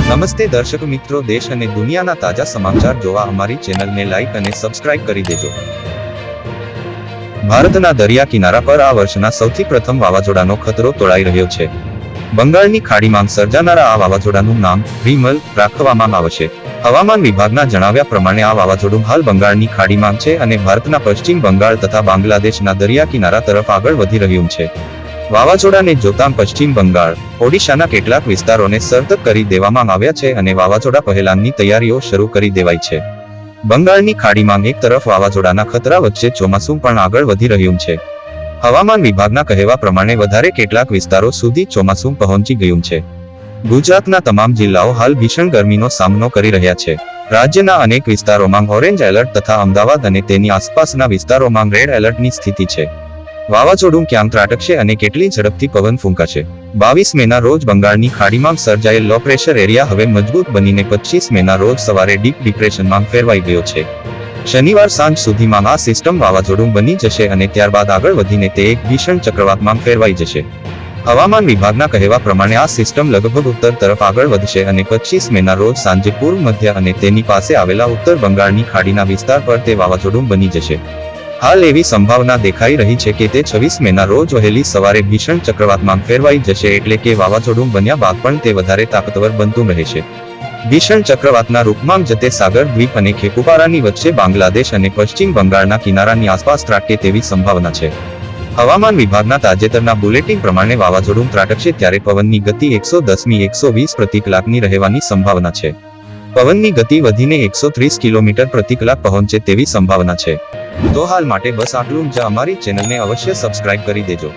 નમસ્તે દર્શક મિત્રો, દેશ અને દુનિયાના તાજા સમાચાર જોવા અમારી ચેનલને લાઈક અને સબસ્ક્રાઇબ કરી દેજો. ભારતના દરિયા કિનારા પર આ વર્ષના સૌથી પ્રથમ વાવાઝોડાનો ખતરો તોળાઈ રહ્યો છે. બંગાળની ખાડીમાં સર્જાનારા આ વાવાઝોડાનું નામ રીમલ રાખવામાં આવશે. હવામાન વિભાગના જણાવ્યા પ્રમાણે આ વાવાઝોડું હાલ બંગાળની ખાડીમાં છે અને ભારતના પશ્ચિમ બંગાળ તથા બાંગ્લાદેશના દરિયા કિનારા તરફ આગળ વધી રહ્યું છે. વાવાઝોડાને જોતાં પશ્ચિમ બંગાળ, ઓડિશાના કેટલાક વિસ્તારોને સતર્ક કરી દેવામાં આવ્યા છે અને વાવાઝોડા પહેલાંની તૈયારીઓ શરૂ કરી દેવાઈ છે. બંગાળની ખાડીમાં એક તરફ વાવાઝોડાના ખતરા વચ્ચે ચોમાસું પણ આગળ વધી રહ્યું છે. હવામાન વિભાગના કહેવા પ્રમાણે વધારે કેટલાક વિસ્તારો સુધી ચોમાસું પહોંચી ગયું છે. ગુજરાતના તમામ જિલ્લાઓ હાલ ભીષણ ગરમીનો સામનો કરી રહ્યા છે. રાજ્યના અનેક વિસ્તારોમાં ઓરેન્જ એલર્ટ તથા અમદાવાદ અને તેની આસપાસના વિસ્તારોમાં રેડ એલર્ટની સ્થિતિ છે. વાવાઝોડું ક્યાં ત્રાટકશે અને કેટલી ઝડપથી પવન ફૂંકાશે? 22 મેના રોજ બંગાળની ખાડીમાં સર્જાયેલ લો પ્રેશર એરિયા હવે મજબૂત બનીને 25 મેના રોજ સવારે ડીપ ડિપ્રેશનમાં ફેરવાઈ ગયો છે. શનિવાર સાંજ સુધીમાં આ સિસ્ટમ વાવાઝોડું બની જશે અને ત્યારબાદ આગળ વધીને તે એક ભીષણ ચક્રવાતમાં ફેરવાઈ જશે. હવામાન વિભાગના કહેવા પ્રમાણે આ સિસ્ટમ લગભગ ઉત્તર તરફ આગળ વધશે અને 25 મેના રોજ સાંજે પૂર્વ મધ્ય અને તેની પાસે આવેલા ઉત્તર બંગાળની ખાડીના વિસ્તાર પર તે વાવાઝોડું બની જશે. હાલ એવી સંભાવના દેખાઈ રહી છે કે તે 26 મેના રોજ વહેલી સવારે ભીષણ ચક્રવાતમાં ફેરવાઈ જશે, એટલે કે વાવાઝોડું બન્યા બાદ પણ તે વધારે તાકતવર બનતું રહેશે. ભીષણ ચક્રવાતના રૂપમાં જતે સાગર દ્વીપ અને ખેપુપારાની વચ્ચે બાંગ્લાદેશ અને પશ્ચિમ બંગાળના કિનારાની આસપાસ ત્રાટકે તેવી સંભાવના છે. હવામાન વિભાગના તાજેતરના બુલેટિન પ્રમાણે વાવાઝોડું ત્રાટકશે ત્યારે પવનની ગતિ 110 થી 120 પ્રતિ કલાકની રહેવાની સંભાવના છે. પવનની ગતિ વધીને 130 કિલોમીટર પ્રતિ કલાક પહોંચે તેવી સંભાવના છે. તો હાલ માટે બસ આટલું જ. અમારી ચેનલને અવશ્ય સબસ્ક્રાઇબ કરી દેજો.